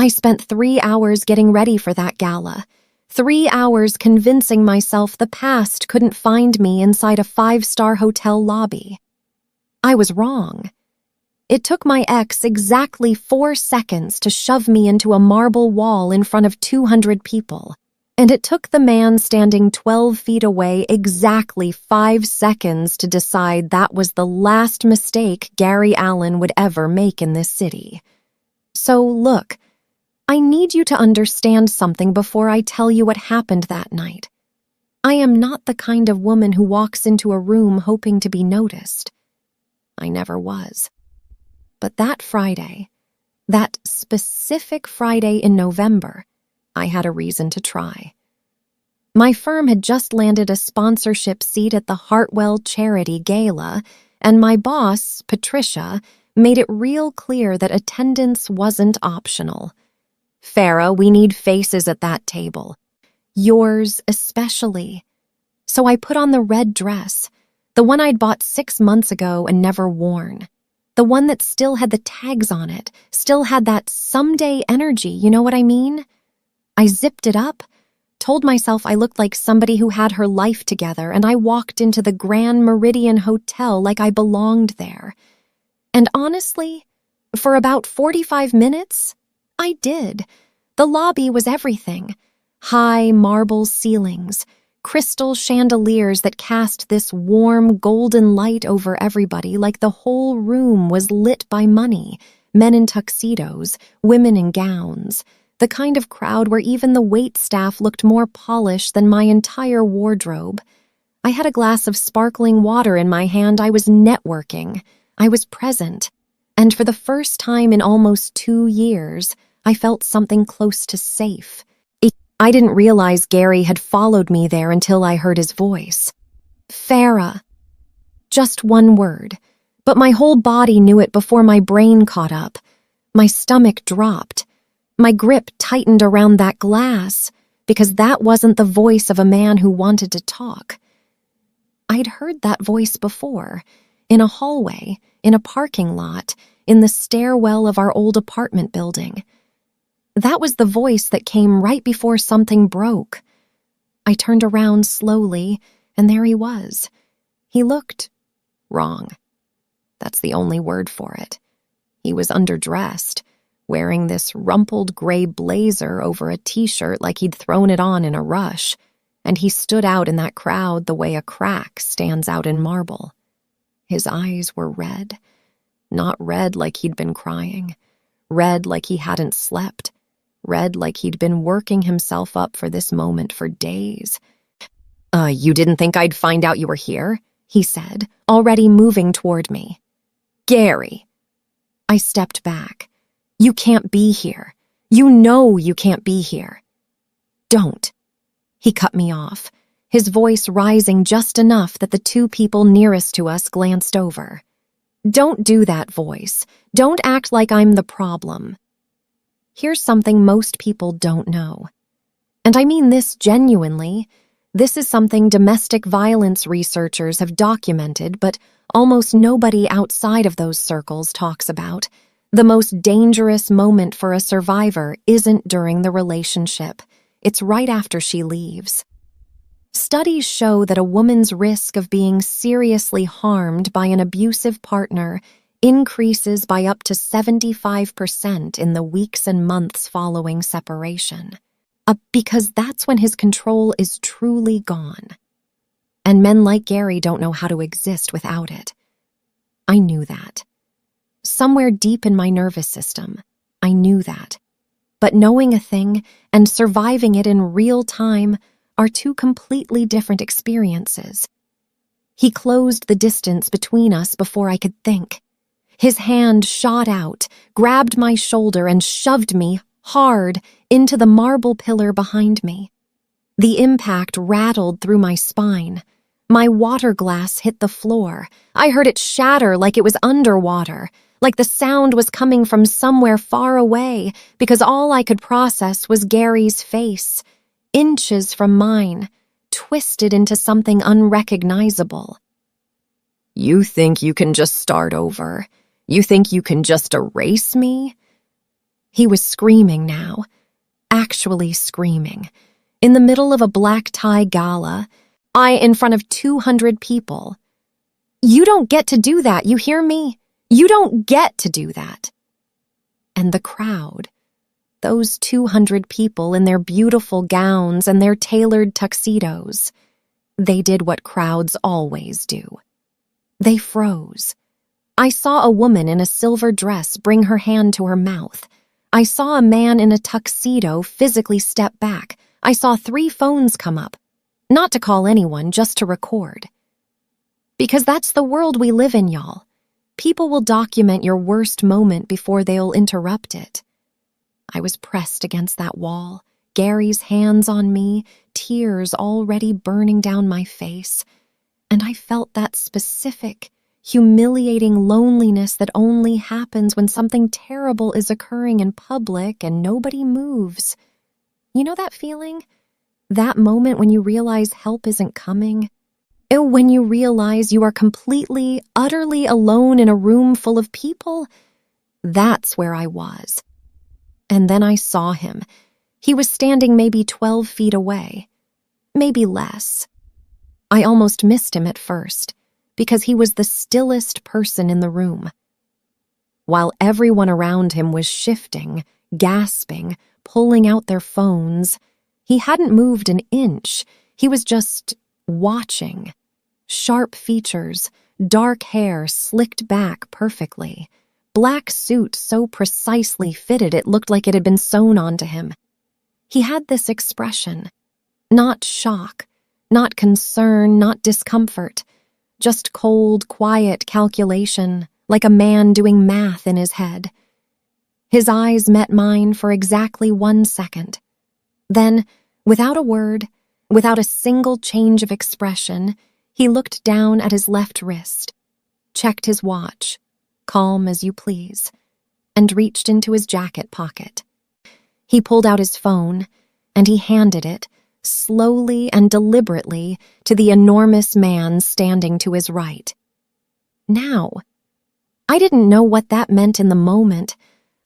I spent 3 hours getting ready for that gala. 3 hours convincing myself the past couldn't find me inside a 5-star hotel lobby. I was wrong. It took my ex exactly 4 seconds to shove me into a marble wall in front of 200 people. And it took the man standing 12 feet away exactly 5 seconds to decide that was the last mistake Gary Allen would ever make in this city. So look, I need you to understand something before I tell you what happened that night. I am not the kind of woman who walks into a room hoping to be noticed. I never was. But that Friday, that specific Friday in November, I had a reason to try. My firm had just landed a sponsorship seat at the Hartwell Charity Gala, and my boss, Patricia, made it real clear that attendance wasn't optional. Farah, we need faces at that table. Yours especially. So I put on the red dress, the one I'd bought 6 months ago and never worn. The one that still had the tags on it, still had that someday energy, you know what I mean? I zipped it up, told myself I looked like somebody who had her life together, and I walked into the Grand Meridian Hotel like I belonged there. And honestly, for about 45 minutes, I did. The lobby was everything. High marble ceilings, crystal chandeliers that cast this warm golden light over everybody like the whole room was lit by money, men in tuxedos, women in gowns, the kind of crowd where even the wait staff looked more polished than my entire wardrobe. I had a glass of sparkling water in my hand. I was networking. I was present. And for the first time in almost 2 years, I felt something close to safe. I didn't realize Gary had followed me there until I heard his voice. Farah. Just one word, but my whole body knew it before my brain caught up. My stomach dropped. My grip tightened around that glass, because that wasn't the voice of a man who wanted to talk. I'd heard that voice before, in a hallway, in a parking lot, in the stairwell of our old apartment building. That was the voice that came right before something broke. I turned around slowly, and there he was. He looked wrong. That's the only word for it. He was underdressed, wearing this rumpled gray blazer over a t-shirt like he'd thrown it on in a rush, and he stood out in that crowd the way a crack stands out in marble. His eyes were red, not red like he'd been crying, red like he hadn't slept, red like he'd been working himself up for this moment for days. You didn't think I'd find out you were here?" he said, already moving toward me. "Gary." I stepped back. "You can't be here. You know you can't be here." "Don't." He cut me off, his voice rising just enough that the 2 people nearest to us glanced over. "Don't do that, voice. Don't act like I'm the problem." Here's something most people don't know. And I mean this genuinely. This is something domestic violence researchers have documented, but almost nobody outside of those circles talks about. The most dangerous moment for a survivor isn't during the relationship. It's right after she leaves. Studies show that a woman's risk of being seriously harmed by an abusive partner increases by up to 75% in the weeks and months following separation, because that's when his control is truly gone. And men like Gary don't know how to exist without it. I knew that. Somewhere deep in my nervous system, I knew that. But knowing a thing and surviving it in real time are 2 completely different experiences. He closed the distance between us before I could think. His hand shot out, grabbed my shoulder, and shoved me hard into the marble pillar behind me. The impact rattled through my spine. My water glass hit the floor. I heard it shatter like it was underwater, like the sound was coming from somewhere far away, because all I could process was Gary's face, inches from mine, twisted into something unrecognizable. "You think you can just start over? You think you can just erase me?" He was screaming now, actually screaming, in the middle of a black tie gala, in front of 200 people. "You don't get to do that, you hear me? You don't get to do that." And the crowd, those 200 people in their beautiful gowns and their tailored tuxedos, they did what crowds always do. They froze. I saw a woman in a silver dress bring her hand to her mouth. I saw a man in a tuxedo physically step back. I saw 3 phones come up, not to call anyone, just to record. Because that's the world we live in, y'all. People will document your worst moment before they'll interrupt it. I was pressed against that wall, Gary's hands on me, tears already burning down my face, and I felt that specific, humiliating loneliness that only happens when something terrible is occurring in public and nobody moves. You know that feeling? That moment when you realize help isn't coming? When you realize you are completely, utterly alone in a room full of people? That's where I was. And then I saw him. He was standing maybe 12 feet away. Maybe less. I almost missed him at first, because he was the stillest person in the room. While everyone around him was shifting, gasping, pulling out their phones, he hadn't moved an inch. He was just watching. Sharp features, dark hair slicked back perfectly. Black suit so precisely fitted it looked like it had been sewn onto him. He had this expression. Not shock, not concern, not discomfort. Just cold, quiet calculation, like a man doing math in his head. His eyes met mine for exactly 1 second. Then, without a word, without a single change of expression, he looked down at his left wrist, checked his watch, calm as you please, and reached into his jacket pocket. He pulled out his phone, and he handed it, slowly and deliberately, to the enormous man standing to his right. Now, I didn't know what that meant in the moment.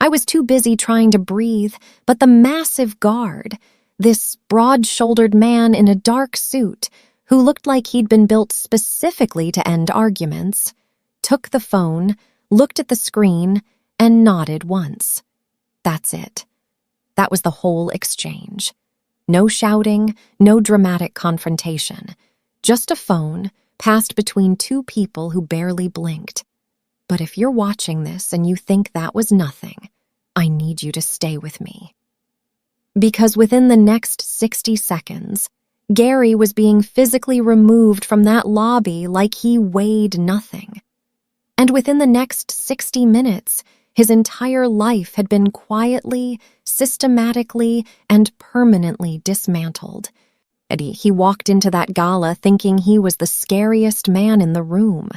I was too busy trying to breathe, but the massive guard, this broad-shouldered man in a dark suit, who looked like he'd been built specifically to end arguments, took the phone, looked at the screen, and nodded once. That's it. That was the whole exchange. No shouting, no dramatic confrontation. Just a phone passed between 2 people who barely blinked. But if you're watching this and you think that was nothing, I need you to stay with me. Because within the next 60 seconds, Gary was being physically removed from that lobby like he weighed nothing. And within the next 60 minutes, his entire life had been quietly, systematically, and permanently dismantled. And he walked into that gala thinking he was the scariest man in the room.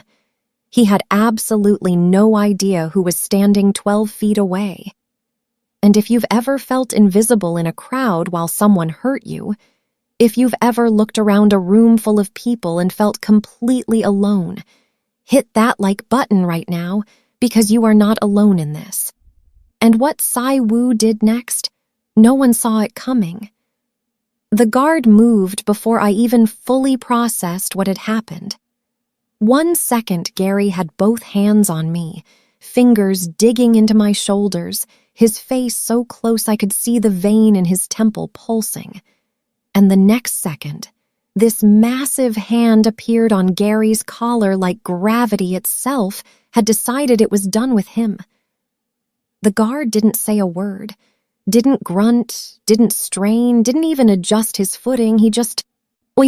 He had absolutely no idea who was standing 12 feet away. And if you've ever felt invisible in a crowd while someone hurt you, if you've ever looked around a room full of people and felt completely alone, hit that like button right now, because you are not alone in this. And what Siwoo did next, no one saw it coming. The guard moved before I even fully processed what had happened. 1 second, Gary had both hands on me, fingers digging into my shoulders, his face so close I could see the vein in his temple pulsing. And the next second, this massive hand appeared on Gary's collar like gravity itself had decided it was done with him. The guard didn't say a word, didn't grunt, didn't strain, didn't even adjust his footing. He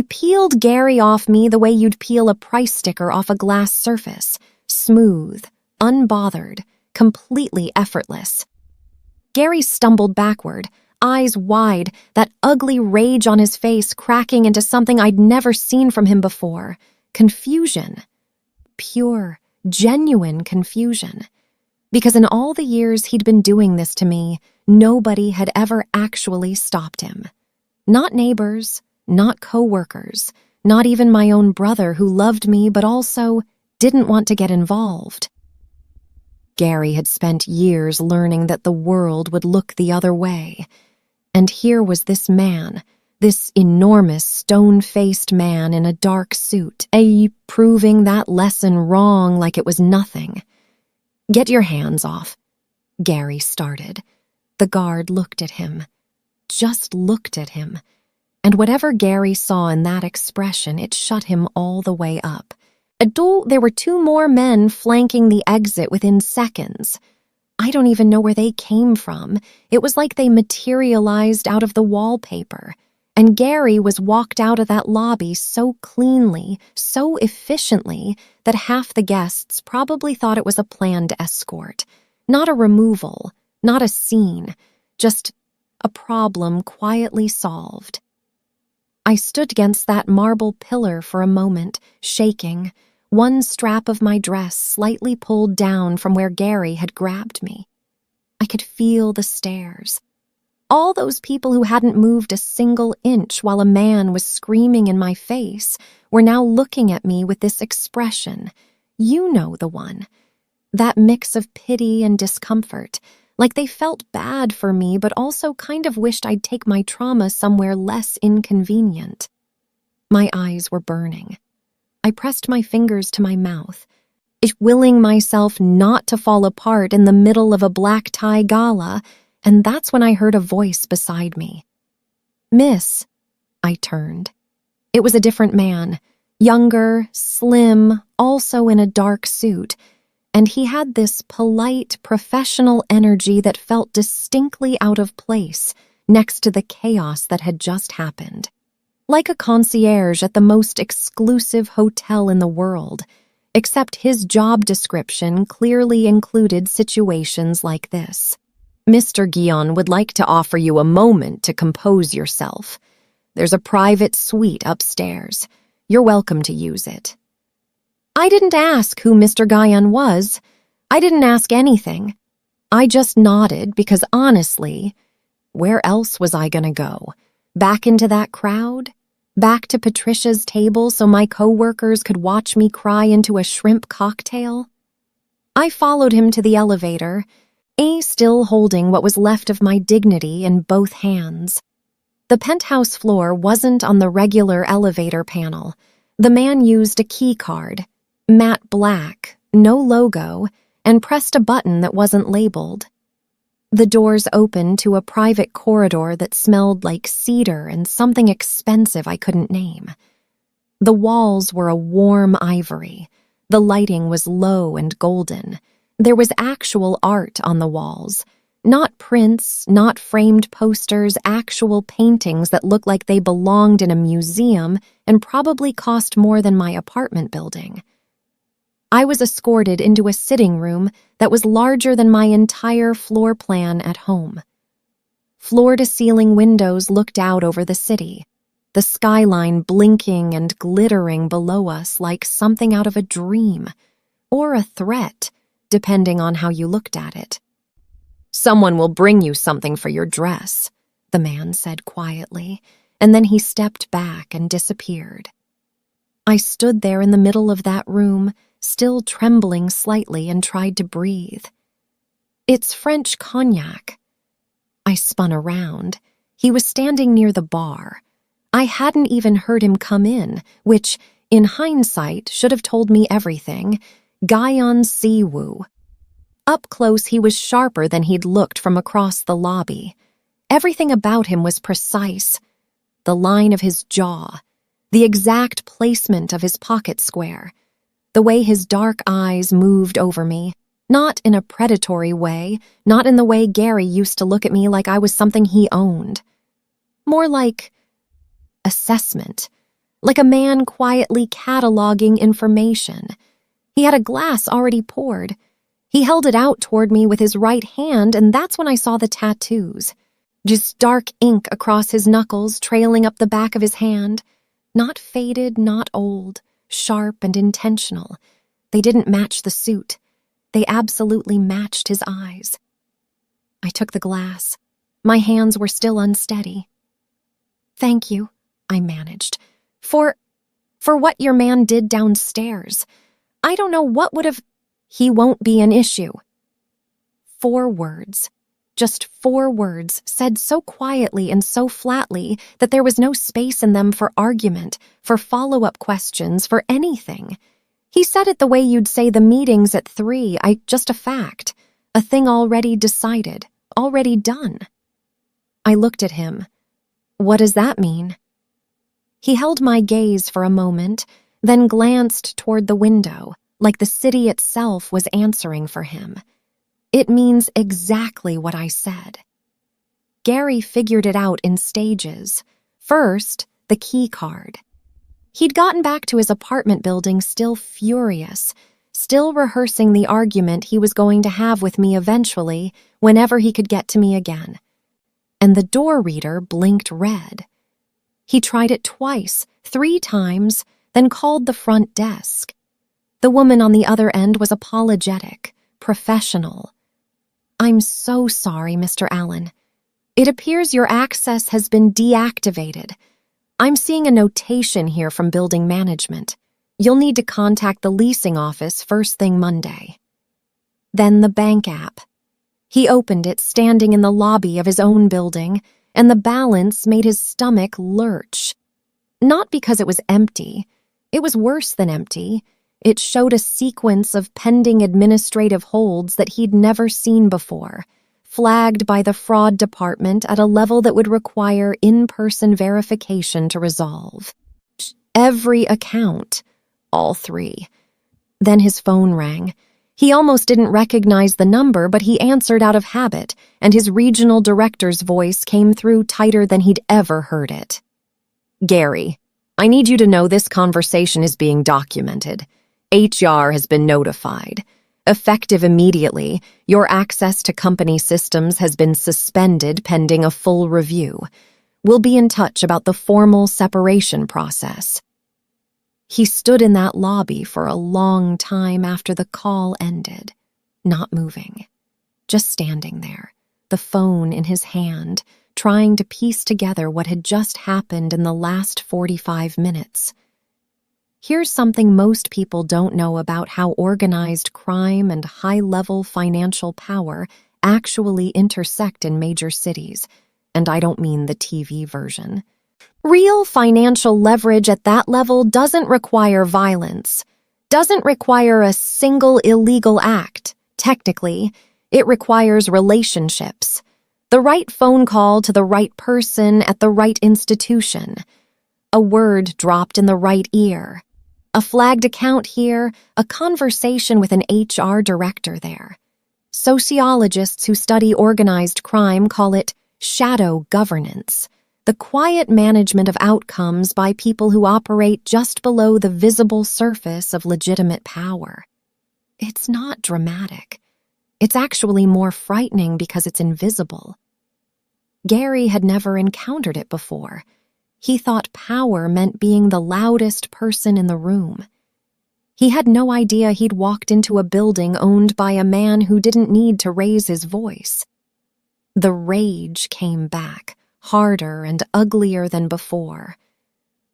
peeled Gary off me the way you'd peel a price sticker off a glass surface, smooth, unbothered, completely effortless. Gary stumbled backward, eyes wide, that ugly rage on his face cracking into something I'd never seen from him before. Confusion. Pure, genuine confusion. Because in all the years he'd been doing this to me, nobody had ever actually stopped him. Not neighbors, not co-workers, not even my own brother who loved me but also didn't want to get involved. Gary had spent years learning that the world would look the other way. And here was this man, this enormous, stone-faced man in a dark suit, proving that lesson wrong like it was nothing. "Get your hands off," Gary started. The guard looked at him, just looked at him, and whatever Gary saw in that expression, it shut him all the way up. There were two more men flanking the exit within seconds. I don't even know where they came from. It was like they materialized out of the wallpaper. And Gary was walked out of that lobby so cleanly, so efficiently, that half the guests probably thought it was a planned escort. Not a removal, not a scene, just a problem quietly solved. I stood against that marble pillar for a moment, shaking, one strap of my dress slightly pulled down from where Gary had grabbed me. I could feel the stares. All those people who hadn't moved a single inch while a man was screaming in my face were now looking at me with this expression. You know the one. That mix of pity and discomfort, like they felt bad for me but also kind of wished I'd take my trauma somewhere less inconvenient. My eyes were burning. I pressed my fingers to my mouth, willing myself not to fall apart in the middle of a black tie gala, and that's when I heard a voice beside me. "Miss," I turned. It was a different man, younger, slim, also in a dark suit, and he had this polite, professional energy that felt distinctly out of place next to the chaos that had just happened. Like a concierge at the most exclusive hotel in the world, except his job description clearly included situations like this. "Mr. Guion would like to offer you a moment to compose yourself. There's a private suite upstairs. You're welcome to use it." I didn't ask who Mr. Guion was. I didn't ask anything. I just nodded because honestly, where else was I gonna go? Back into that crowd? Back to Patricia's table so my coworkers could watch me cry into a shrimp cocktail? I followed him to the elevator, still holding what was left of my dignity in both hands. The penthouse floor wasn't on the regular elevator panel. The man used a key card, matte black, no logo, and pressed a button that wasn't labeled. The doors opened to a private corridor that smelled like cedar and something expensive I couldn't name. The walls were a warm ivory. The lighting was low and golden. There was actual art on the walls. Not prints, not framed posters, actual paintings that looked like they belonged in a museum and probably cost more than my apartment building. I was escorted into a sitting room that was larger than my entire floor plan at home. Floor-to-ceiling windows looked out over the city, the skyline blinking and glittering below us like something out of a dream, or a threat, depending on how you looked at it. "Someone will bring you something for your dress," the man said quietly, and then he stepped back and disappeared. I stood there in the middle of that room, still trembling slightly, and tried to breathe. "It's French cognac." I spun around. He was standing near the bar. I hadn't even heard him come in, which, in hindsight, should have told me everything. Guion Siwoo. Up close, he was sharper than he'd looked from across the lobby. Everything about him was precise. The line of his jaw, the exact placement of his pocket square, the way his dark eyes moved over me, not in a predatory way, not in the way Gary used to look at me like I was something he owned. More like assessment, like a man quietly cataloging information. He had a glass already poured. He held it out toward me with his right hand, and that's when I saw the tattoos. Just dark ink across his knuckles, trailing up the back of his hand. Not faded, not old. Sharp and intentional. They didn't match the suit. They absolutely matched his eyes. I took the glass. My hands were still unsteady. "Thank you," I managed. For what your man did downstairs. I don't know what would have—" "He won't be an issue," 4 words. Just 4 words, said so quietly and so flatly that there was no space in them for argument, for follow-up questions, for anything. He said it the way you'd say the meeting's at 3, just a fact, a thing already decided, already done. I looked at him. What does that mean? He held my gaze for a moment, then glanced toward the window, like the city itself was answering for him. It means exactly what I said. Gary figured it out in stages. First, the key card. He'd gotten back to his apartment building still furious, still rehearsing the argument he was going to have with me eventually, whenever he could get to me again. And the door reader blinked red. He tried it twice, 3 times, then called the front desk. The woman on the other end was apologetic, professional. I'm so sorry, Mr. Allen. It appears your access has been deactivated. I'm seeing a notation here from building management. You'll need to contact the leasing office first thing Monday. Then the bank app. He opened it standing in the lobby of his own building, and the balance made his stomach lurch. Not because it was empty. It was worse than empty. It showed a sequence of pending administrative holds that he'd never seen before, flagged by the fraud department at a level that would require in-person verification to resolve. Every account. All 3. Then his phone rang. He almost didn't recognize the number, but he answered out of habit, and his regional director's voice came through tighter than he'd ever heard it. Gary, I need you to know this conversation is being documented. HR has been notified. Effective immediately, your access to company systems has been suspended pending a full review. We'll be in touch about the formal separation process. He stood in that lobby for a long time after the call ended, not moving, just standing there, the phone in his hand, trying to piece together what had just happened in the last 45 minutes. Here's something most people don't know about how organized crime and high-level financial power actually intersect in major cities, and I don't mean the TV version. Real financial leverage at that level doesn't require violence, doesn't require a single illegal act. Technically, it requires relationships. The right phone call to the right person at the right institution. A word dropped in the right ear. A flagged account here, a conversation with an HR director there. Sociologists who study organized crime call it shadow governance. The quiet management of outcomes by people who operate just below the visible surface of legitimate power. It's not dramatic. It's actually more frightening because it's invisible. Gary had never encountered it before. He thought power meant being the loudest person in the room. He had no idea he'd walked into a building owned by a man who didn't need to raise his voice. The rage came back, harder and uglier than before.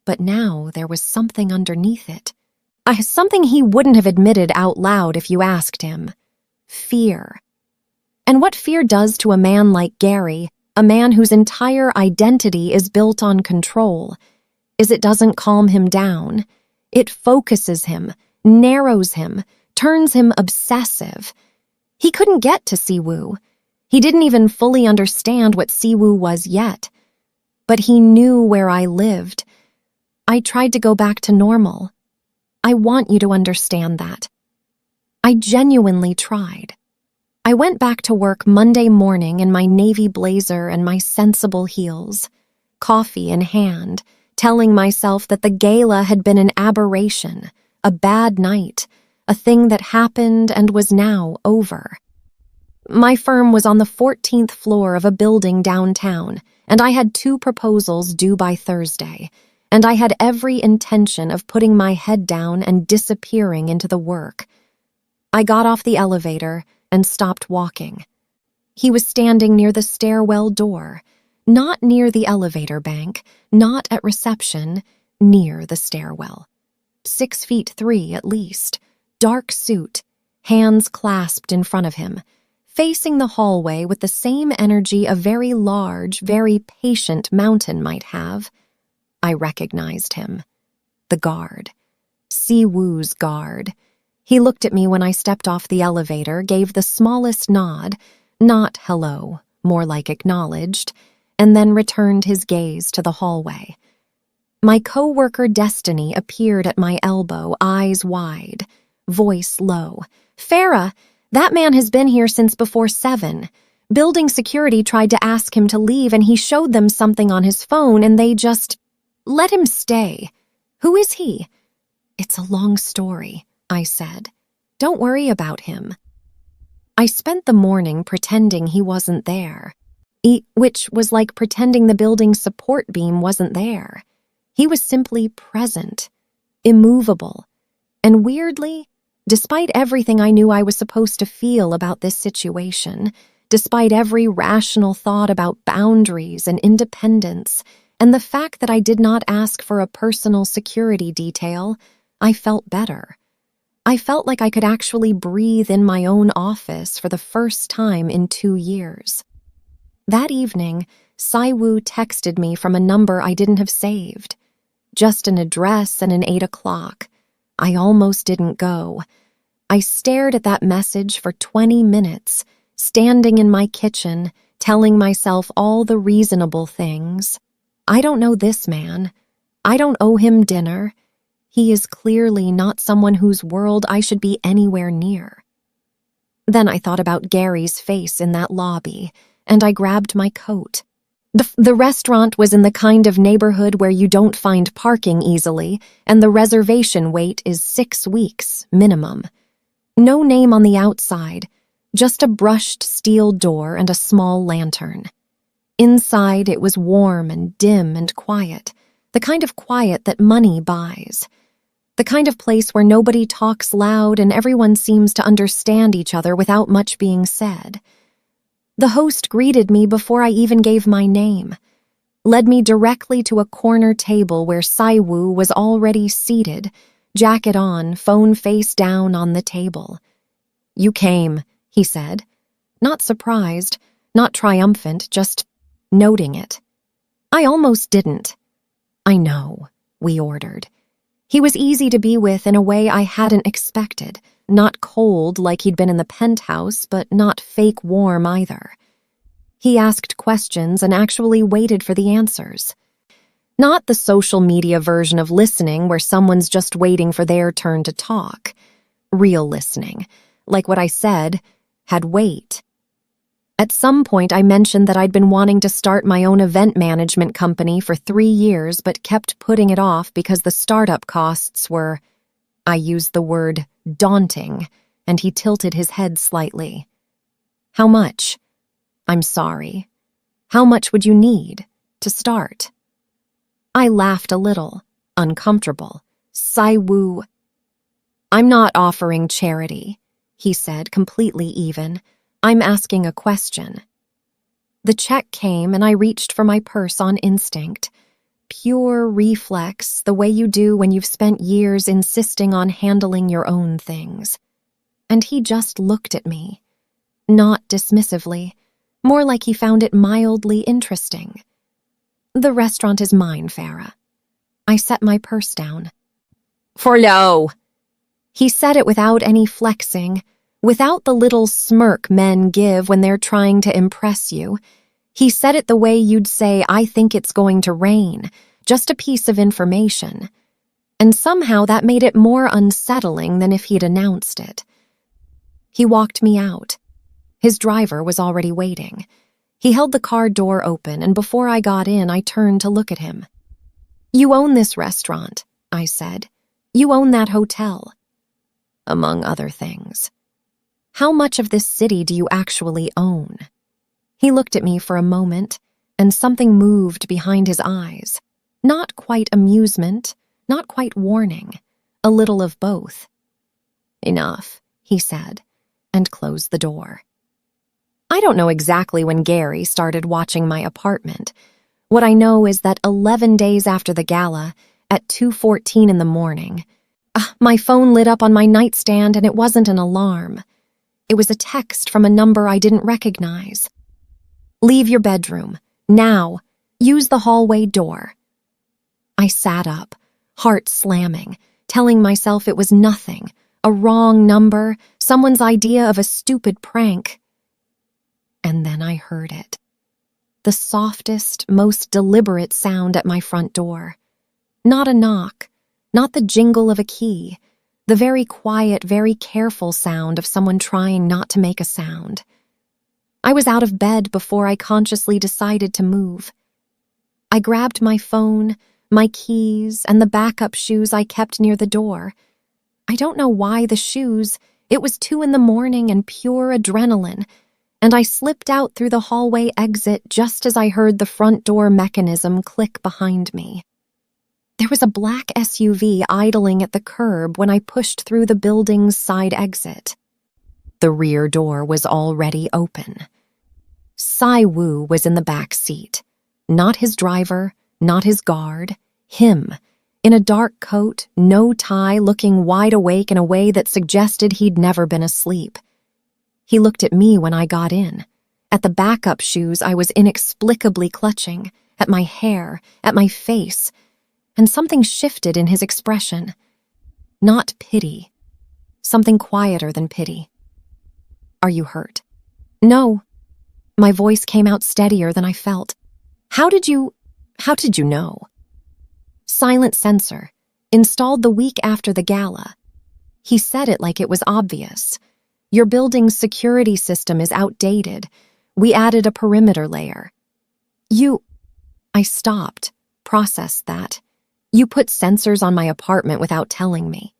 But now there was something underneath it. Something he wouldn't have admitted out loud if you asked him. Fear. And what fear does to a man like Gary, a man whose entire identity is built on control, is it doesn't calm him down. It focuses him, narrows him, turns him obsessive. He couldn't get to Siwoo. He didn't even fully understand what Siwoo was yet. But he knew where I lived. I tried to go back to normal. I want you to understand that. I genuinely tried. I went back to work Monday morning in my navy blazer and my sensible heels, coffee in hand, telling myself that the gala had been an aberration, a bad night, a thing that happened and was now over. My firm was on the 14th floor of a building downtown, and I had 2 proposals due by Thursday, and I had every intention of putting my head down and disappearing into the work. I got off the elevator and stopped walking. He was standing near the stairwell door, not near the elevator bank, not at reception, near the stairwell. 6'3" at least, dark suit, hands clasped in front of him, facing the hallway with the same energy a very large, very patient mountain might have. I recognized him. The guard. Siwoo's guard. He looked at me when I stepped off the elevator, gave the smallest nod, not hello, more like acknowledged, and then returned his gaze to the hallway. My co-worker Destiny appeared at my elbow, eyes wide, voice low. "Farah, that man has been here since before 7. Building security tried to ask him to leave and he showed them something on his phone and they just let him stay. Who is he?" "It's a long story," I said. "Don't worry about him." I spent the morning pretending he wasn't there, which was like pretending the building's support beam wasn't there. He was simply present, immovable, and weirdly, despite everything I knew I was supposed to feel about this situation, despite every rational thought about boundaries and independence, and the fact that I did not ask for a personal security detail, I felt better. I felt like I could actually breathe in my own office for the first time in 2 years. That evening, Siwoo texted me from a number I didn't have saved. Just an address and an 8 o'clock. I almost didn't go. I stared at that message for 20 minutes, standing in my kitchen, telling myself all the reasonable things. I don't know this man. I don't owe him dinner. He is clearly not someone whose world I should be anywhere near. Then I thought about Gary's face in that lobby, and I grabbed my coat. The restaurant was in the kind of neighborhood where you don't find parking easily, and the reservation wait is 6 weeks, minimum. No name on the outside, just a brushed steel door and a small lantern. Inside, it was warm and dim and quiet, the kind of quiet that money buys. The kind of place where nobody talks loud and everyone seems to understand each other without much being said. The host greeted me before I even gave my name, led me directly to a corner table where Siwoo was already seated, jacket on, phone face down on the table. "You came," he said. Not surprised, not triumphant, just noting it. I almost didn't. "I know," we ordered. He was easy to be with in a way I hadn't expected, not cold like he'd been in the penthouse, but not fake warm either. He asked questions and actually waited for the answers. Not the social media version of listening where someone's just waiting for their turn to talk. Real listening, like what I said, had weight. At some point, I mentioned that I'd been wanting to start my own event management company for 3 years, but kept putting it off because the startup costs were, I used the word daunting, and he tilted his head slightly. "How much?" "I'm sorry. How much would you need to start?" I laughed a little, uncomfortable. "Siwoo." "I'm not offering charity," he said, completely even. "I'm asking a question." The check came and I reached for my purse on instinct. Pure reflex, the way you do when you've spent years insisting on handling your own things. And he just looked at me. Not dismissively, more like he found it mildly interesting. "The restaurant is mine, Farah." I set my purse down. "For low." He said it without any flexing, without the little smirk men give when they're trying to impress you. He said it the way you'd say, "I think it's going to rain," just a piece of information. And somehow that made it more unsettling than if he'd announced it. He walked me out. His driver was already waiting. He held the car door open, and before I got in, I turned to look at him. "You own this restaurant," I said. "You own that hotel." "Among other things." "How much of this city do you actually own?" He looked at me for a moment, and something moved behind his eyes. Not quite amusement, not quite warning, a little of both. "Enough," he said, and closed the door. I don't know exactly when Gary started watching my apartment. What I know is that 11 days after the gala, at 2:14 in the morning, my phone lit up on my nightstand and it wasn't an alarm. It was a text from a number I didn't recognize. "Leave your bedroom. Now. Use the hallway door." I sat up, heart slamming, telling myself it was nothing, a wrong number, someone's idea of a stupid prank. And then I heard it. The softest, most deliberate sound at my front door. Not a knock, not the jingle of a key, the very quiet, very careful sound of someone trying not to make a sound. I was out of bed before I consciously decided to move. I grabbed my phone, my keys, and the backup shoes I kept near the door. I don't know why the shoes. It was 2 a.m. and pure adrenaline, and I slipped out through the hallway exit just as I heard the front door mechanism click behind me. There was a black SUV idling at the curb when I pushed through the building's side exit. The rear door was already open. Siwoo was in the back seat. Not his driver, not his guard, him, in a dark coat, no tie, looking wide awake in a way that suggested he'd never been asleep. He looked at me when I got in, at the backup shoes I was inexplicably clutching, at my hair, at my face, and something shifted in his expression. Not pity. Something quieter than pity. "Are you hurt?" "No." My voice came out steadier than I felt. How did you know?" "Silent sensor. Installed the week after the gala." He said it like it was obvious. "Your building's security system is outdated. We added a perimeter layer." I stopped, processed that. "You put sensors on my apartment without telling me."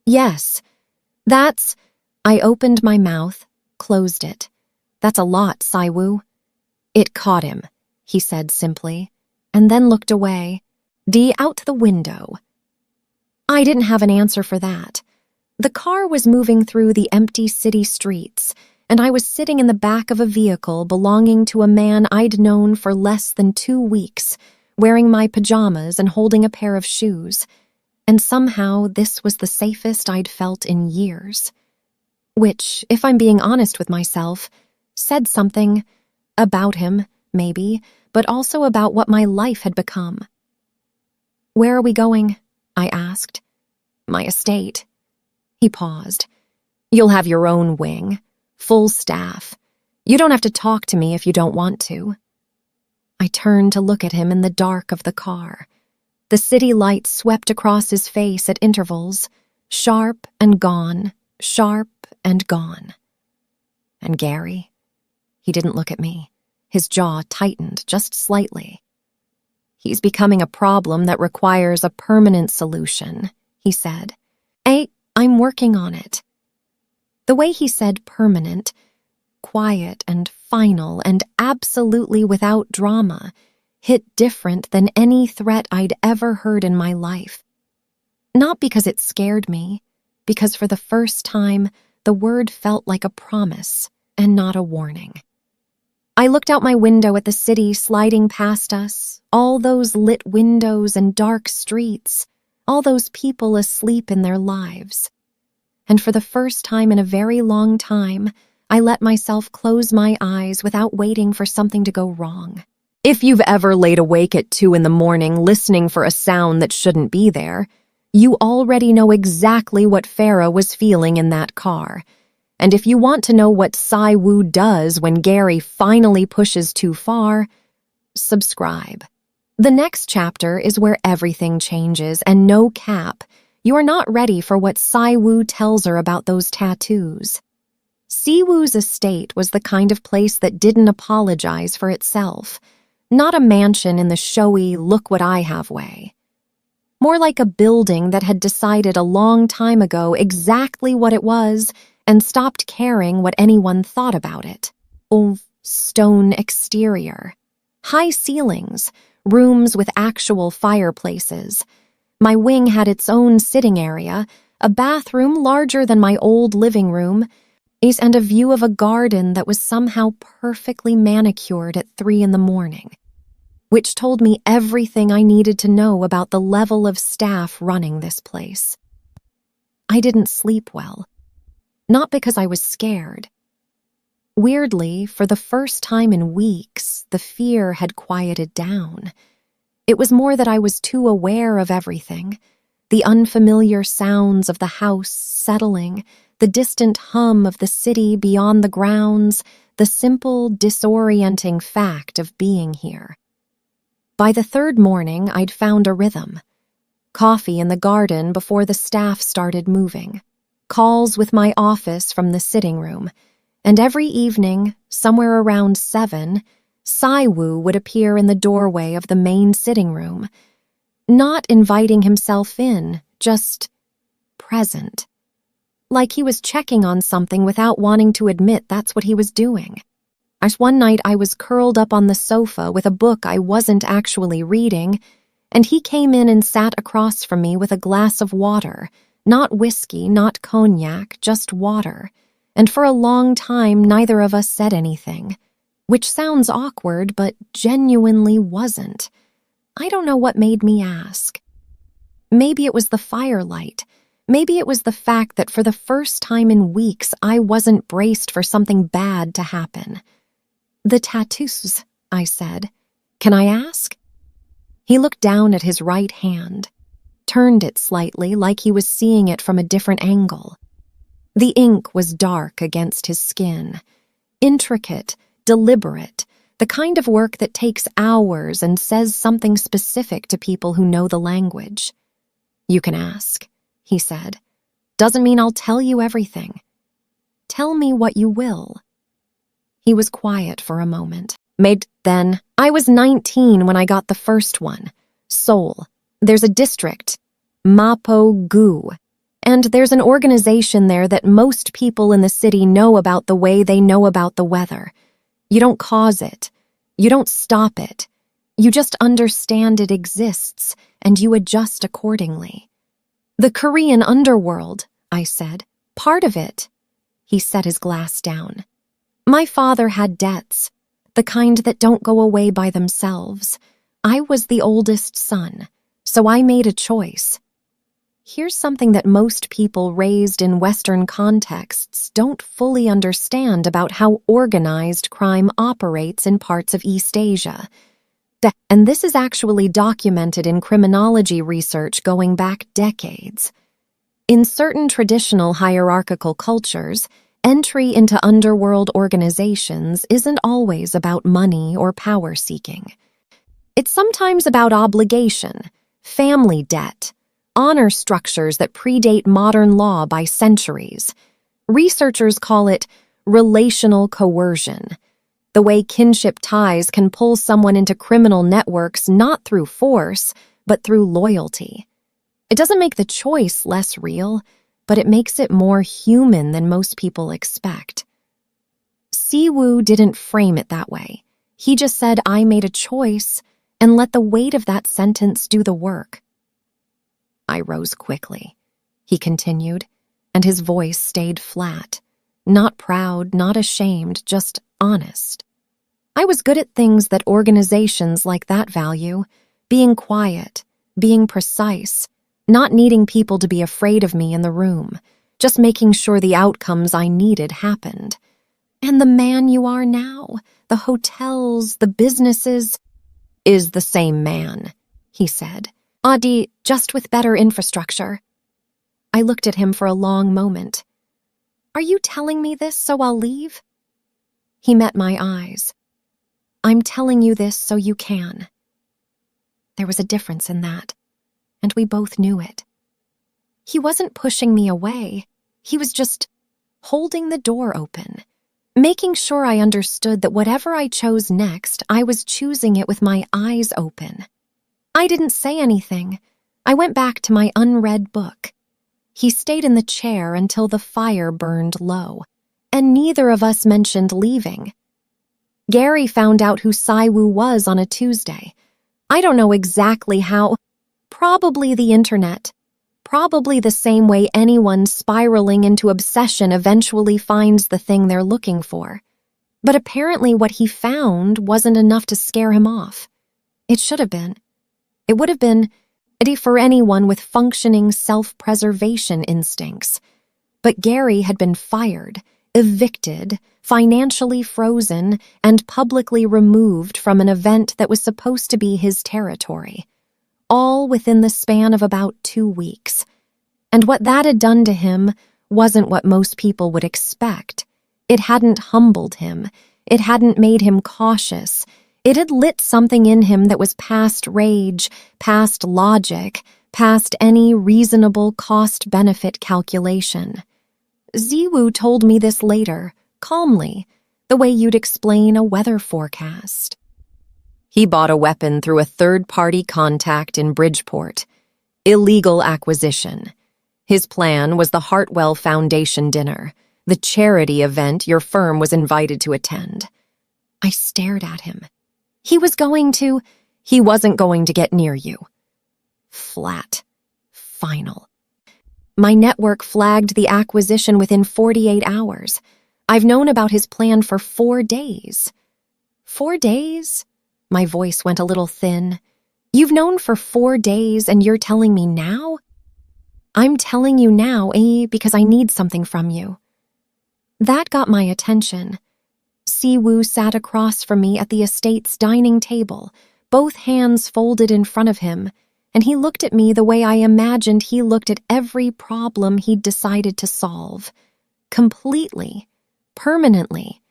"Yes. I opened my mouth, closed it. "That's a lot, Siwoo." "It caught him," he said simply, and then looked away. Out the window." I didn't have an answer for that. The car was moving through the empty city streets, and I was sitting in the back of a vehicle belonging to a man I'd known for less than 2 weeks, wearing my pajamas and holding a pair of shoes. And somehow this was the safest I'd felt in years. Which, if I'm being honest with myself, said something about him, maybe, but also about what my life had become. "Where are we going?" I asked. "My estate." He paused. "You'll have your own wing, full staff. You don't have to talk to me if you don't want to." I turned to look at him in the dark of the car. The city lights swept across his face at intervals, sharp and gone, sharp and gone. "And Gary?" He didn't look at me. His jaw tightened just slightly. "He's becoming a problem that requires a permanent solution," he said. I'm working on it." The way he said permanent, quiet and final and absolutely without drama, hit different than any threat I'd ever heard in my life. Not because it scared me, because for the first time, the word felt like a promise and not a warning. I looked out my window at the city sliding past us, all those lit windows and dark streets, all those people asleep in their lives. And for the first time in a very long time, I let myself close my eyes without waiting for something to go wrong. If you've ever laid awake at 2 a.m. listening for a sound that shouldn't be there, you already know exactly what Farah was feeling in that car. And if you want to know what Siwoo does when Gary finally pushes too far, subscribe. The next chapter is where everything changes, and no cap, you are not ready for what Siwoo tells her about those tattoos. Siwoo's estate was the kind of place that didn't apologize for itself, not a mansion in the showy look-what-I-have way. More like a building that had decided a long time ago exactly what it was and stopped caring what anyone thought about it. Stone exterior, high ceilings, rooms with actual fireplaces. My wing had its own sitting area, a bathroom larger than my old living room, and a view of a garden that was somehow perfectly manicured at 3 a.m, which told me everything I needed to know about the level of staff running this place. I didn't sleep well. not because I was scared. Weirdly, for the first time in weeks, the fear had quieted down. It was more that I was too aware of everything. The unfamiliar sounds of the house settling, the distant hum of the city beyond the grounds, the simple, disorienting fact of being here. By the third morning, I'd found a rhythm. Coffee in the garden before the staff started moving, calls with my office from the sitting room, and every evening, somewhere around 7, Siwoo would appear in the doorway of the main sitting room, not inviting himself in, just present. Like he was checking on something without wanting to admit that's what he was doing. One night I was curled up on the sofa with a book I wasn't actually reading, and he came in and sat across from me with a glass of water, not whiskey, not cognac, just water. And for a long time, neither of us said anything, which sounds awkward, but genuinely wasn't. I don't know what made me ask. Maybe it was the firelight. Maybe it was the fact that for the first time in weeks, I wasn't braced for something bad to happen. "The tattoos," I said. "Can I ask?" He looked down at his right hand, turned it slightly like he was seeing it from a different angle. The ink was dark against his skin, intricate, deliberate, the kind of work that takes hours and says something specific to people who know the language. "You can ask," he said. "Doesn't mean I'll tell you everything. Tell me what you will." He was quiet for a moment. Then, I was 19 when I got the first one, Seoul. There's a district, Mapo-gu, and there's an organization there that most people in the city know about the way they know about the weather. You don't cause it. You don't stop it. You just understand it exists, and you adjust accordingly. "The Korean underworld," I said. "Part of it." He set his glass down. "My father had debts, the kind that don't go away by themselves. I was the oldest son, so I made a choice. Here's something that most people raised in Western contexts don't fully understand about how organized crime operates in parts of East Asia. And this is actually documented in criminology research going back decades. In certain traditional hierarchical cultures, entry into underworld organizations isn't always about money or power seeking. It's sometimes about obligation, family debt, honor structures that predate modern law by centuries. Researchers call it relational coercion, the way kinship ties can pull someone into criminal networks not through force, but through loyalty. It doesn't make the choice less real, but it makes it more human than most people expect. Siwoo didn't frame it that way. He just said I made a choice and let the weight of that sentence do the work. I rose quickly, he continued, and his voice stayed flat. Not proud, not ashamed, just honest. I was good at things that organizations like that value, being quiet, being precise, not needing people to be afraid of me in the room, just making sure the outcomes I needed happened. And the man you are now, the hotels, the businesses, is the same man, he said. Adi, just with better infrastructure. I looked at him for a long moment. Are you telling me this so I'll leave? He met my eyes. I'm telling you this so you can. There was a difference in that, and we both knew it. He wasn't pushing me away. He was just holding the door open, making sure I understood that whatever I chose next, I was choosing it with my eyes open. I didn't say anything. I went back to my unread book. He stayed in the chair until the fire burned low, and neither of us mentioned leaving. Gary found out who Siwoo was on a Tuesday. I don't know exactly how. Probably the internet. Probably the same way anyone spiraling into obsession eventually finds the thing they're looking for. But apparently what he found wasn't enough to scare him off. It should have been. It would have been for anyone with functioning self-preservation instincts. But Gary had been fired, evicted, financially frozen, and publicly removed from an event that was supposed to be his territory, all within the span of about 2 weeks. And what that had done to him wasn't what most people would expect. It hadn't humbled him. It hadn't made him cautious. It had lit something in him that was past rage, past logic, past any reasonable cost-benefit calculation. Siwoo told me this later, calmly, the way you'd explain a weather forecast. He bought a weapon through a third-party contact in Bridgeport. Illegal acquisition. His plan was the Hartwell Foundation dinner, the charity event your firm was invited to attend. I stared at him. He wasn't going to get near you. Flat. Final. My network flagged the acquisition within 48 hours. I've known about his plan for 4 days. 4 days? My voice went a little thin. You've known for 4 days and you're telling me now? I'm telling you now, because I need something from you. That got my attention. Siwoo sat across from me at the estate's dining table, both hands folded in front of him, and he looked at me the way I imagined he looked at every problem he'd decided to solve. Completely. Permanently.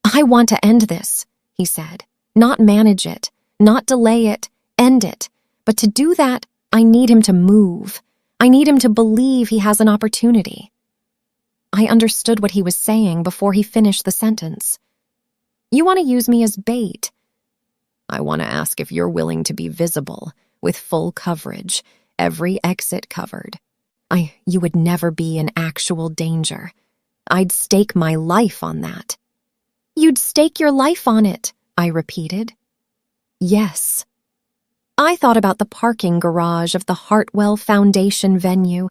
I want to end this, he said. Not manage it, not delay it, end it. But to do that, I need him to move. I need him to believe he has an opportunity. I understood what he was saying before he finished the sentence. You want to use me as bait? I want to ask if you're willing to be visible, with full coverage, every exit covered. You would never be in actual danger. I'd stake my life on that. You'd stake your life on it, I repeated. Yes. I thought about the parking garage of the Hartwell Foundation venue.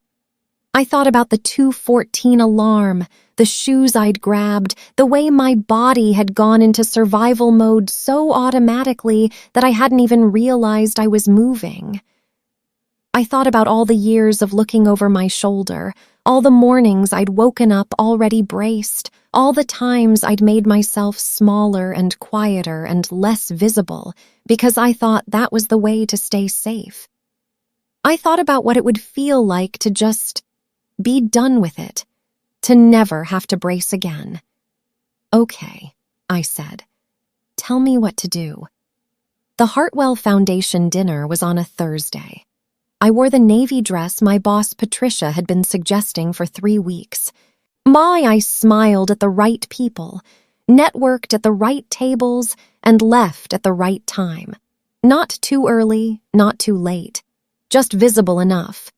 I thought about the 2:14 alarm, the shoes I'd grabbed, the way my body had gone into survival mode so automatically that I hadn't even realized I was moving. I thought about all the years of looking over my shoulder, all the mornings I'd woken up already braced, all the times I'd made myself smaller and quieter and less visible because I thought that was the way to stay safe. I thought about what it would feel like to just be done with it, to never have to brace again. Okay, I said. Tell me what to do. The Hartwell Foundation dinner was on a Thursday. I wore the navy dress my boss Patricia had been suggesting for 3 weeks. I smiled at the right people, networked at the right tables, and left at the right time. Not too early, not too late, just visible enough.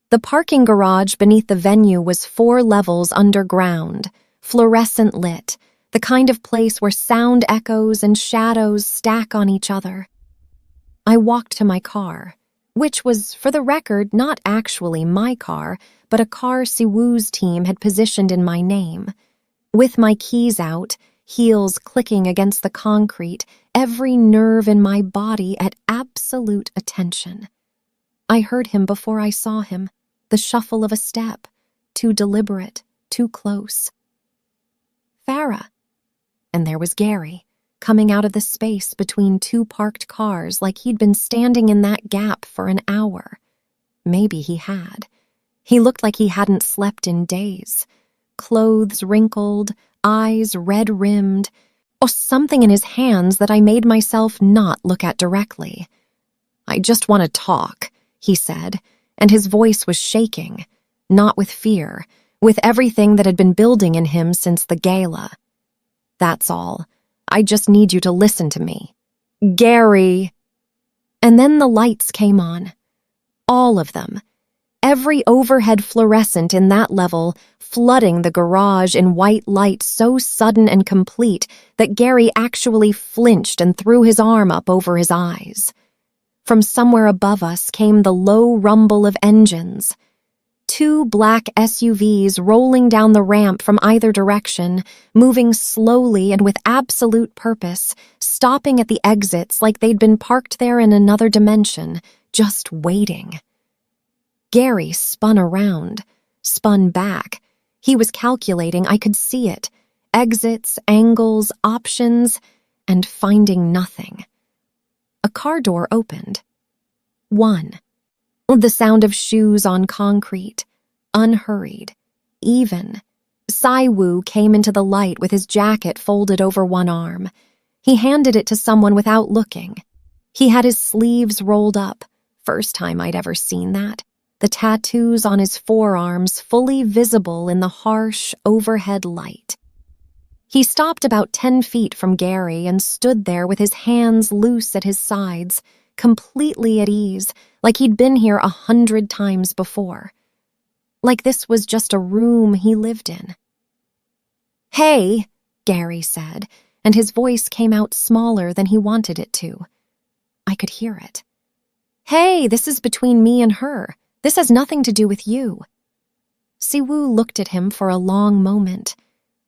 The parking garage beneath the venue was 4 levels underground, fluorescent lit, the kind of place where sound echoes and shadows stack on each other. I walked to my car, which was, for the record, not actually my car, but a car Siwoo's team had positioned in my name. With my keys out, heels clicking against the concrete, every nerve in my body at absolute attention. I heard him before I saw him, the shuffle of a step, too deliberate, too close. Farah. And there was Gary, coming out of the space between 2 parked cars like he'd been standing in that gap for an hour. Maybe he had. He looked like he hadn't slept in days. Clothes wrinkled, eyes red-rimmed, or something in his hands that I made myself not look at directly. I just want to talk, he said, and his voice was shaking, not with fear, with everything that had been building in him since the gala. That's all. I just need you to listen to me. Gary! And then the lights came on. All of them. Every overhead fluorescent in that level, flooding the garage in white light so sudden and complete that Gary actually flinched and threw his arm up over his eyes. From somewhere above us came the low rumble of engines. 2 black SUVs rolling down the ramp from either direction, moving slowly and with absolute purpose, stopping at the exits like they'd been parked there in another dimension, just waiting. Gary spun around, Spun back. He was calculating, I could see it. Exits, angles, options, and finding nothing. A car door opened. One. The sound of shoes on concrete. Unhurried. Even. Siwoo came into the light with his jacket folded over one arm. He handed it to someone without looking. He had his sleeves rolled up. First time I'd ever seen that. The tattoos on his forearms fully visible in the harsh, overhead light. He stopped about 10 feet from Gary and stood there with his hands loose at his sides, completely at ease, like he'd been here 100 times before. Like this was just a room he lived in. "Hey," Gary said, and his voice came out smaller than he wanted it to. I could hear it. "Hey, this is between me and her. This has nothing to do with you." Siwoo looked at him for a long moment.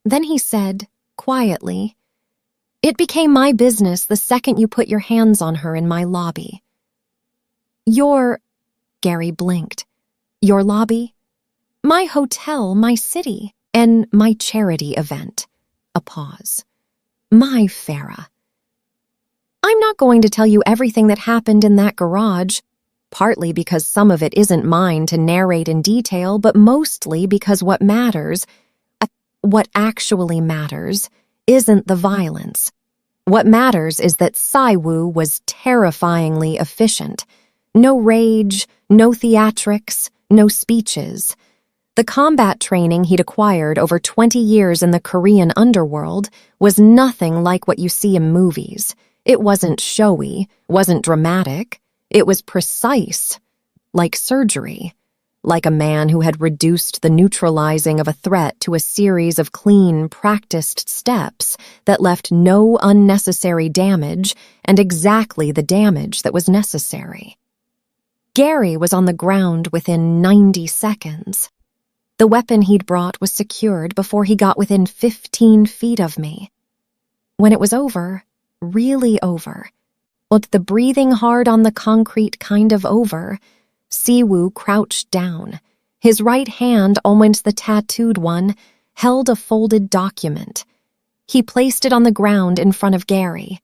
Then he said, quietly, "It became my business the second you put your hands on her in my lobby." "Your—" Gary blinked. "Your lobby?" "My hotel, my city, and my charity event." A pause. "My Farah. I'm not going to tell you everything that happened in that garage, partly because some of it isn't mine to narrate in detail, but mostly because what actually matters, isn't the violence. What matters is that Siwoo was terrifyingly efficient. No rage, no theatrics, no speeches. The combat training he'd acquired over 20 years in the Korean underworld was nothing like what you see in movies. It wasn't showy, wasn't dramatic. It was precise, like surgery, like a man who had reduced the neutralizing of a threat to a series of clean, practiced steps that left no unnecessary damage and exactly the damage that was necessary. Gary was on the ground within 90 seconds. The weapon he'd brought was secured before he got within 15 feet of me. When it was over, really over, but the breathing hard on the concrete kind of over, Siwoo crouched down. His right hand, almost the tattooed one, held a folded document. He placed it on the ground in front of Gary.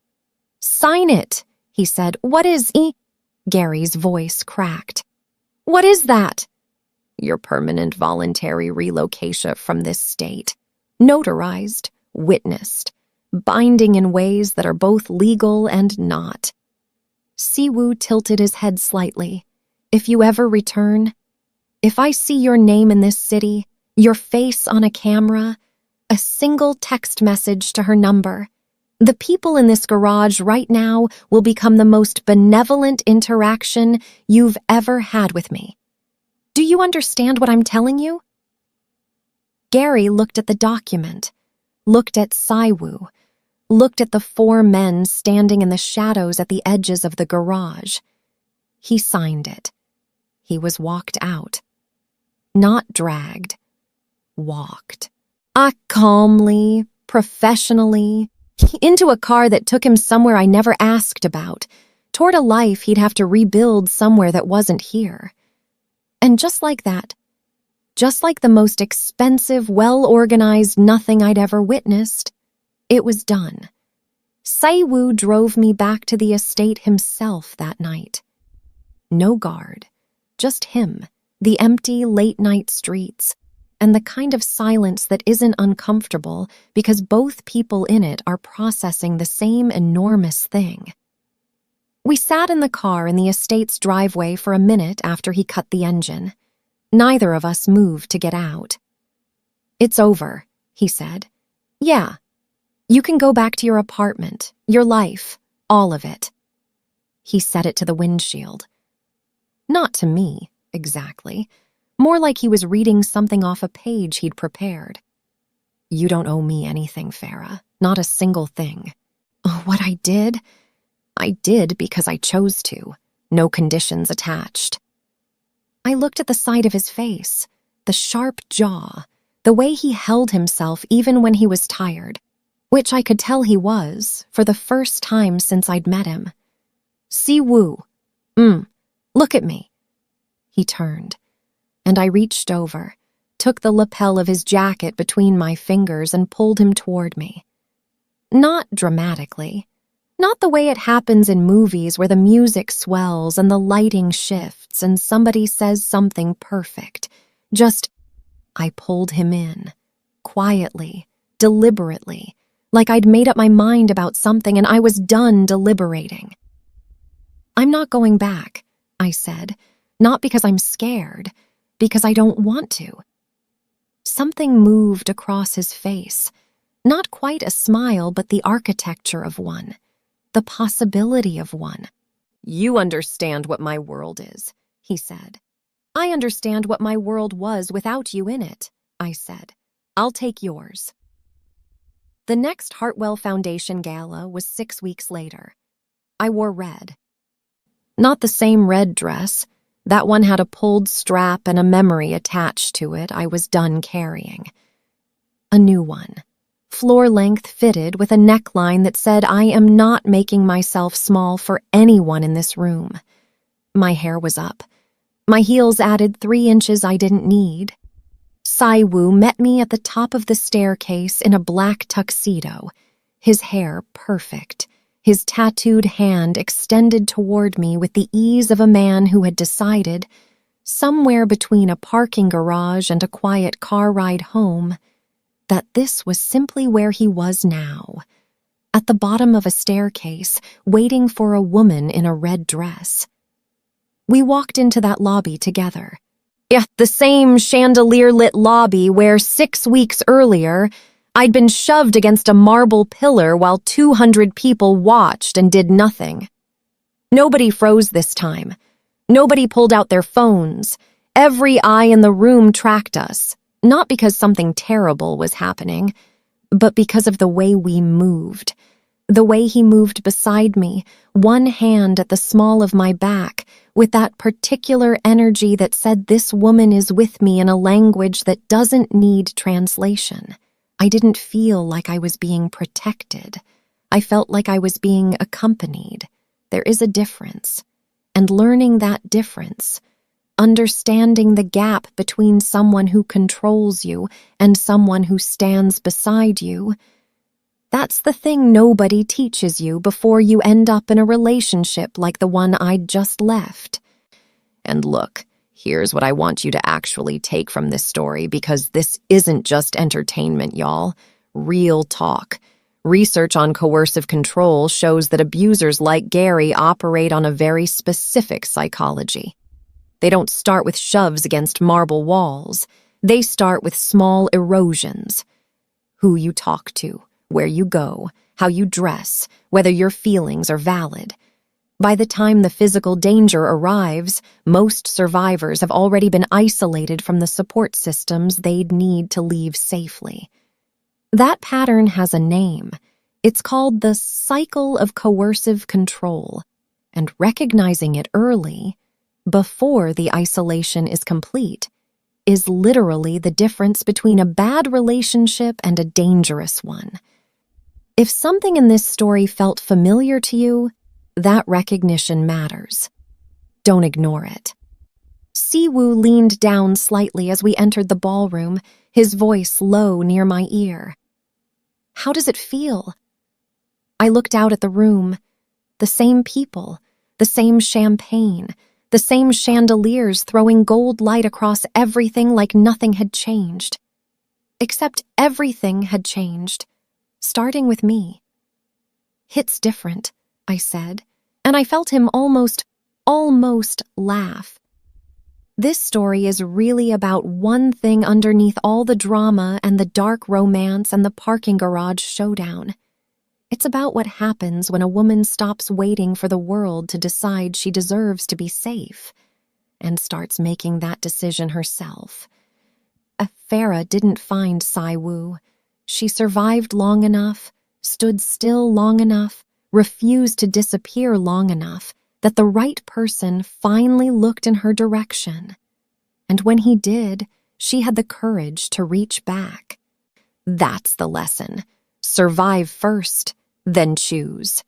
"Sign it," he said. "What is it?" Gary's voice cracked. "What is that?" "Your permanent voluntary relocation from this state. Notarized, witnessed, binding in ways that are both legal and not." Siwoo tilted his head slightly. "If you ever return, if I see your name in this city, your face on a camera, a single text message to her number, the people in this garage right now will become the most benevolent interaction you've ever had with me. Do you understand what I'm telling you?" Gary looked at the document, looked at Siwoo, looked at the 4 men standing in the shadows at the edges of the garage. He signed it. He was walked out. Not dragged. Walked. Calmly, professionally, into a car that took him somewhere I never asked about, toward a life he'd have to rebuild somewhere that wasn't here. And just like that, just like the most expensive, well-organized nothing I'd ever witnessed, it was done. Siwoo drove me back to the estate himself that night. No guard, just him, the empty late-night streets, and the kind of silence that isn't uncomfortable because both people in it are processing the same enormous thing. We sat in the car in the estate's driveway for a minute after he cut the engine. Neither of us moved to get out. "It's over," he said. "Yeah. You can go back to your apartment, your life, all of it." He said it to the windshield. Not to me, exactly. More like he was reading something off a page he'd prepared. "You don't owe me anything, Farah. Not a single thing. What I did because I chose to. No conditions attached." I looked at the side of his face, the sharp jaw, the way he held himself even when he was tired, which I could tell he was, for the first time since I'd met him. "Siwoo. Look at me." He turned, and I reached over, took the lapel of his jacket between my fingers and pulled him toward me. Not dramatically. Not the way it happens in movies where the music swells and the lighting shifts and somebody says something perfect. Just, I pulled him in. Quietly, deliberately, like I'd made up my mind about something and I was done deliberating. I'm not going back, I said, not because I'm scared, because I don't want to. Something moved across his face, not quite a smile, but the architecture of one, the possibility of one. You understand what my world is, he said. I understand what my world was without you in it, I said. I'll take yours. The next Hartwell Foundation gala was 6 weeks later. I wore red. Not the same red dress. That one had a pulled strap and a memory attached to it I was done carrying. A new one, floor-length fitted with a neckline that said I am not making myself small for anyone in this room. My hair was up. My heels added 3 inches I didn't need. Siwoo met me at the top of the staircase in a black tuxedo, his hair perfect, his tattooed hand extended toward me with the ease of a man who had decided, somewhere between a parking garage and a quiet car ride home, that this was simply where he was now, at the bottom of a staircase, waiting for a woman in a red dress. We walked into that lobby together. Yeah, the same chandelier-lit lobby where 6 weeks earlier, I'd been shoved against a marble pillar while 200 people watched and did nothing. Nobody froze this time. Nobody pulled out their phones. Every eye in the room tracked us, not because something terrible was happening, but because of the way we moved. The way he moved beside me, one hand at the small of my back, with that particular energy that said this woman is with me in a language that doesn't need translation. I didn't feel like I was being protected. I felt like I was being accompanied. There is a difference. And learning that difference, understanding the gap between someone who controls you and someone who stands beside you, that's the thing nobody teaches you before you end up in a relationship like the one I'd just left. And look, here's what I want you to actually take from this story, because this isn't just entertainment, y'all. Real talk. Research on coercive control shows that abusers like Gary operate on a very specific psychology. They don't start with shoves against marble walls. They start with small erosions. Who you talk to, where you go, how you dress, whether your feelings are valid. By the time the physical danger arrives, most survivors have already been isolated from the support systems they'd need to leave safely. That pattern has a name. It's called the cycle of coercive control, and recognizing it early, before the isolation is complete, is literally the difference between a bad relationship and a dangerous one. If something in this story felt familiar to you, that recognition matters. Don't ignore it. Siwoo leaned down slightly as we entered the ballroom, his voice low near my ear. How does it feel? I looked out at the room. The same people, the same champagne, the same chandeliers throwing gold light across everything like nothing had changed. Except everything had changed, starting with me. Hit's different, I said, and I felt him almost laugh. This story is really about one thing underneath all the drama and the dark romance and the parking garage showdown. It's about what happens when a woman stops waiting for the world to decide she deserves to be safe and starts making that decision herself. Farah didn't find Siwoo. She survived long enough, stood still long enough, refused to disappear long enough that the right person finally looked in her direction. And when he did, she had the courage to reach back. That's the lesson. Survive first, then choose.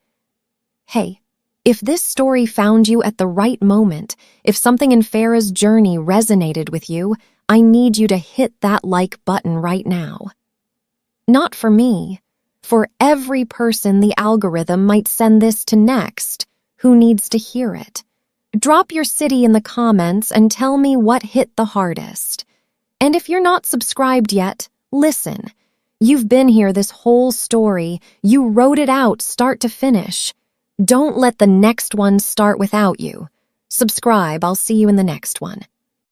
Hey, If this story found you at the right moment, if something in Farah's journey resonated with you, I need you to hit that like button right now. Not for me. For every person the algorithm might send this to next, who needs to hear it. Drop your city in the comments and tell me what hit the hardest. And if you're not subscribed yet, listen. You've been here this whole story. You wrote it out start to finish. Don't let the next one start without you. Subscribe. I'll see you in the next one.